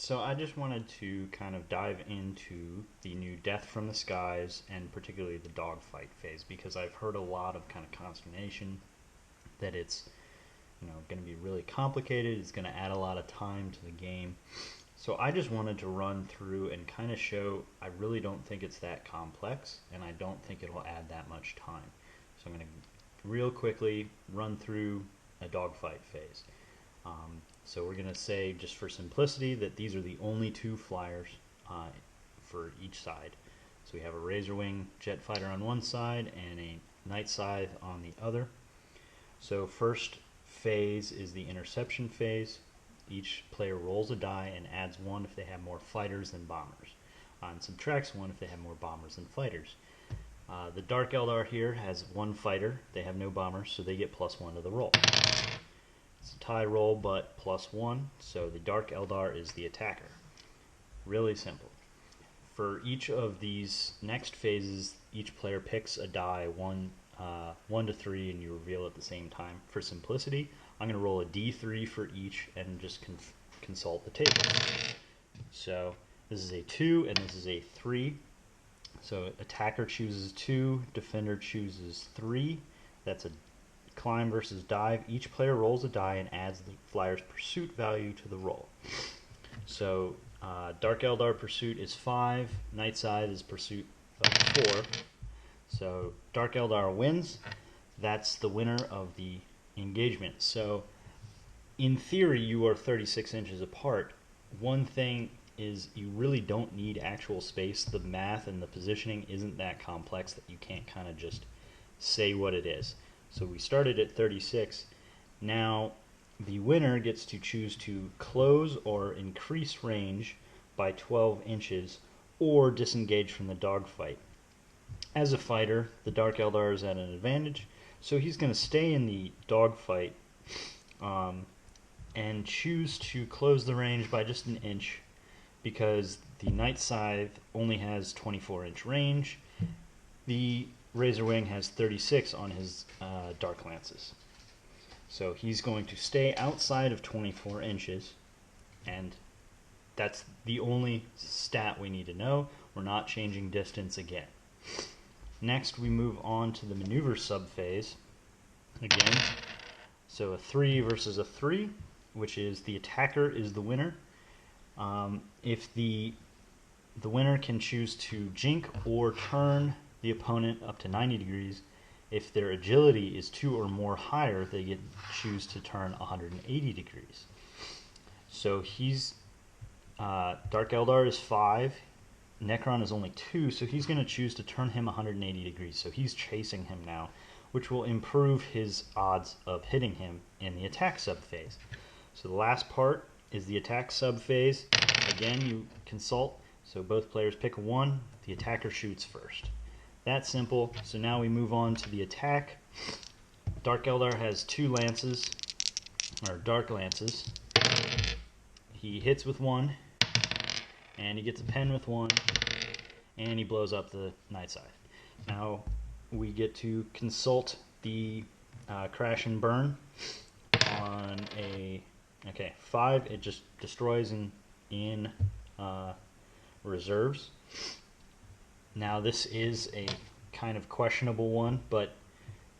So I just wanted to kind of dive into the new Death from the Skies and particularly the dogfight phase because I've heard a lot of kind of consternation that it's going to be really complicated. It's going to add a lot of time to the game. So I just wanted to run through and kind of show I really don't think it's that complex and I don't think it'll add that much time. So I'm going to real quickly run through a dogfight phase. So we're going to say, just for simplicity, that these are the only two flyers for each side. So we have a Razor Wing jet fighter on one side and a Night Scythe on the other. So first phase is the interception phase. Each player rolls a die and adds one if they have more fighters than bombers, and subtracts one if they have more bombers than fighters. The Dark Eldar here has one fighter. They have no bombers, so they get +1 to the roll. It's a tie roll, but +1, so the Dark Eldar is the attacker. Really simple. For each of these next phases, each player picks a die, 1 to 3, and you reveal at the same time. For simplicity, I'm going to roll a D3 for each and just consult the table. So this is a 2 and this is a 3. So attacker chooses 2, defender chooses 3. That's a climb versus dive. Each player rolls a die and adds the flyer's pursuit value to the roll. So Dark Eldar pursuit is 5, Night Scythe is pursuit of 4. So Dark Eldar wins. That's the winner of the engagement. So in theory you are 36 inches apart. One thing is you really don't need actual space. The math and the positioning isn't that complex that you can't kind of just say what it is. So we started at 36. Now the winner gets to choose to close or increase range by 12 inches or disengage from the dogfight. As a fighter, the Dark Eldar is at an advantage, so he's going to stay in the dogfight and choose to close the range by just an inch because the Night Scythe only has 24-inch range. The Razor Wing has 36 on his Dark Lances. So he's going to stay outside of 24 inches, and that's the only stat we need to know. We're not changing distance again. Next, we move on to the maneuver subphase. Again, so a 3 versus a 3, which is the attacker is the winner. If the winner can choose to jink or turn the opponent up to 90 degrees. If their agility is 2 or more higher, they get choose to turn 180 degrees. So he's Dark Eldar is 5, Necron is only 2, so he's going to choose to turn him 180 degrees. So he's chasing him now, which will improve his odds of hitting him in the attack subphase. So the last part is the attack subphase. Again, you consult, so both players pick 1, the attacker shoots first. That's simple. So now we move on to the attack. Dark Eldar has 2 lances, or Dark Lances. He hits with 1, and he gets a pen with 1, and he blows up the Night Scythe. Now we get to consult the Crash and Burn on a 5. It just destroys in reserves. Now this is a kind of questionable one, but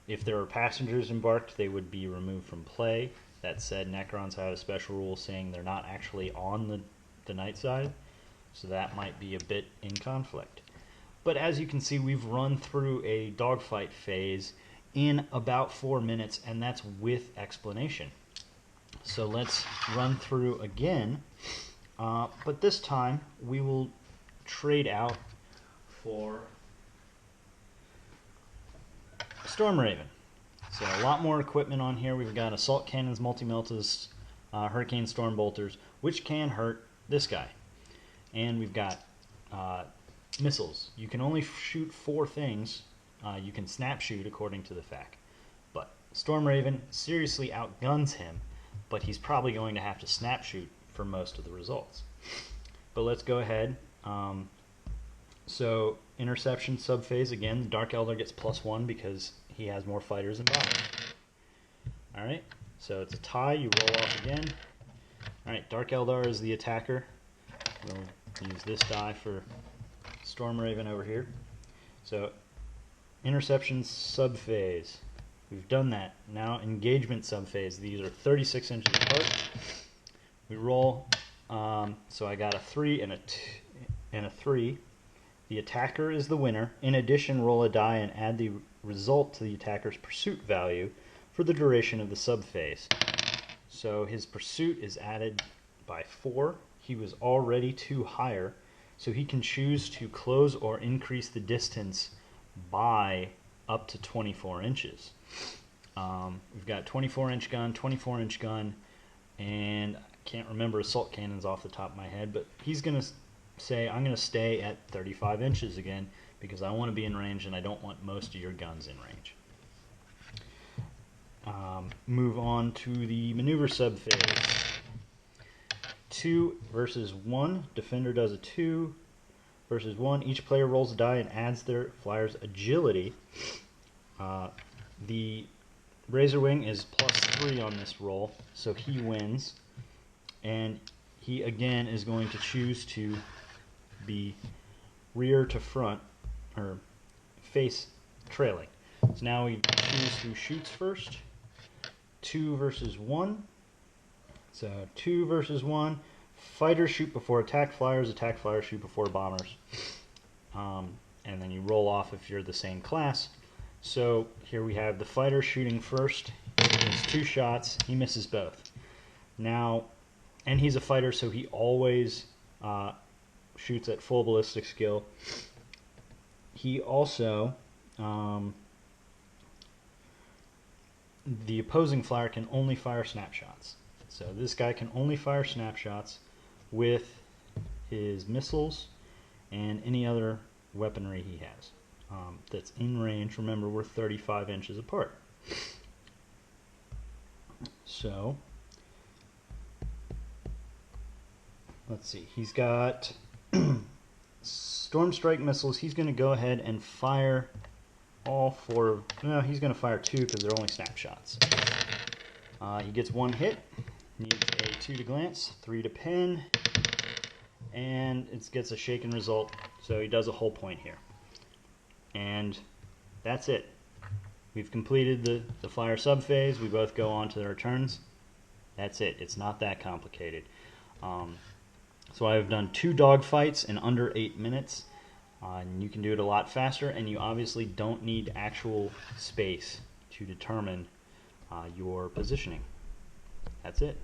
if there are passengers embarked, they would be removed from play. That said, Necrons have a special rule saying they're not actually on the Night Side, so that might be a bit in conflict. But as you can see, we've run through a dogfight phase in about 4 minutes, and that's with explanation. So let's run through again, but this time we will trade out for Storm Raven. So a lot more equipment on here. We've got assault cannons, multi-meltas, hurricane storm bolters, which can hurt this guy. And we've got missiles. You can only shoot 4 things. You can snap shoot according to the FAQ. But Storm Raven seriously outguns him, but he's probably going to have to snap shoot for most of the results. But let's go ahead. So interception subphase, again, the Dark Eldar gets +1 because he has more fighters than bombers. Alright, so it's a tie, you roll off again. Alright, Dark Eldar is the attacker. We'll use this die for Storm Raven over here. So interception subphase. We've done that. Now engagement subphase. These are 36 inches apart. We roll. So I got a 3 and a 3. The attacker is the winner. In addition, roll a die and add the result to the attacker's pursuit value for the duration of the subphase. So his pursuit is added by 4. He was already 2 higher, so he can choose to close or increase the distance by up to 24 inches. We've got 24-inch gun, 24-inch gun, and I can't remember assault cannons off the top of my head, but he's going to say, I'm going to stay at 35 inches again because I want to be in range and I don't want most of your guns in range. Move on to the maneuver subphase. 2 versus 1. Defender does a 2 versus 1. Each player rolls a die and adds their flyer's agility. The Razorwing is +3 on this roll, so he wins. And he again is going to choose to be rear to front, or face trailing. So now we choose who shoots first. 2 versus 1. So 2 versus 1. Fighters shoot before attack flyers shoot before bombers. And then you roll off if you're the same class. So here we have the fighter shooting first. He has 2 shots. He misses both. Now, and he's a fighter, so he always shoots at full ballistic skill. He also, the opposing flyer can only fire snapshots. So this guy can only fire snapshots with his missiles and any other weaponry he has that's in range. Remember, we're 35 inches apart. So let's see. He's got Storm Strike missiles. He's going to go ahead and fire all 4. No, he's going to fire 2 because they're only snapshots. He gets 1 hit. Needs a 2 to glance, 3 to pin, and it gets a shaken result. So he does a whole point here. And that's it. We've completed the flyer subphase. We both go on to their turns. That's it. It's not that complicated. So I've done 2 dogfights in under 8 minutes. And you can do it a lot faster, and you obviously don't need actual space to determine your positioning. That's it.